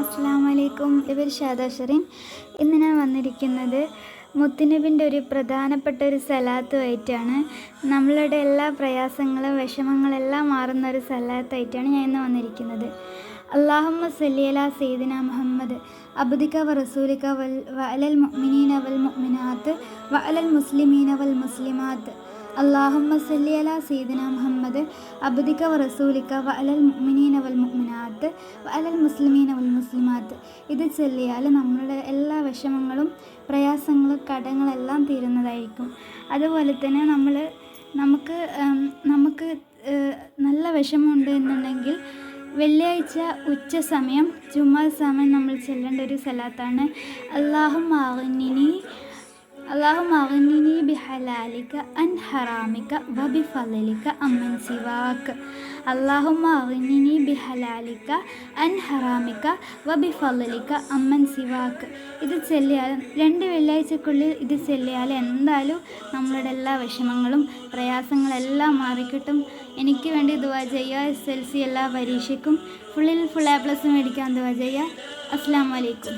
അസ്സലാമു അലൈക്കും. ഇവർ ഷാദ ഷെറിൻ. ഇന്ന് ഞാൻ വന്നിരിക്കുന്നത് മുത്തുനബിൻ്റെ ഒരു പ്രധാനപ്പെട്ട ഒരു സലാത്തുമായിട്ടാണ്. നമ്മളുടെ എല്ലാ പ്രയാസങ്ങളും വിഷമങ്ങളെല്ലാം മാറുന്ന ഒരു സലാത്തായിട്ടാണ് ഞാൻ ഇന്ന് വന്നിരിക്കുന്നത്. അല്ലാഹുമ്മ സല്ലി അലാ സയ്യിദിന മുഹമ്മദ് അബ്ദിക വ റസൂലിക വഅലൽ മുഅ്മിനീന വൽ മുഅ്മിനാത്ത് വഅലൽ മുസ്ലിമീന വൽ മുസ്ലിമാത്ത്. അല്ലാഹുമ്മ സല്ലി അലാ സയ്യിദിന മുഹമ്മദ് അബ്ദിക വ റസൂലിക വഅലൽ മുഅ്മിനീന വൽ മുഅ്മിനാത്ത് വഅലൽ മുസ്ലിമീന വൽ മുസ്ലിമാത്ത്. ഇത് ചൊല്ലിയാൽ നമ്മളുടെ എല്ലാ വിഷമങ്ങളും പ്രയാസങ്ങളും കടങ്ങളെല്ലാം തീരുന്നതായിരിക്കും. അതുപോലെ തന്നെ നമുക്ക് നല്ല വിഷമമുണ്ട് എന്നുണ്ടെങ്കിൽ വെള്ളിയാഴ്ച ഉച്ച സമയം ജുമാ സമയം നമ്മൾ ചൊല്ലേണ്ട ഒരു സലാത്താണ് അല്ലാഹുമ്മ അഗ്നിനി ബിഹലാലിക അൻ ഹറാമിക വബിഫളിക അമ്മൻ സിവാക. അല്ലാഹുമ്മ അഗ്നിനി ബിഹലാലിക അൻ ഹറാമിക വബിഫളിക അമ്മൻ സിവാക. ഇത് ചൊല്ലിയാൽ 2 വെള്ളിയാഴ്ചക്കുള്ളിൽ ഇത് ചൊല്ലിയാൽ എന്തായാലും നമ്മളുടെ എല്ലാ വിഷമങ്ങളും പ്രയാസങ്ങളെല്ലാം മാറിക്കിട്ടും. എനിക്ക് വേണ്ടി ദുആ ചെയ്യുക. SSLC എല്ലാ പരീക്ഷയ്ക്കും ഫുൾ A+ മേടിക്കാൻ ദുആ ചെയ്യുക. അസ്സലാമു അലൈക്കും.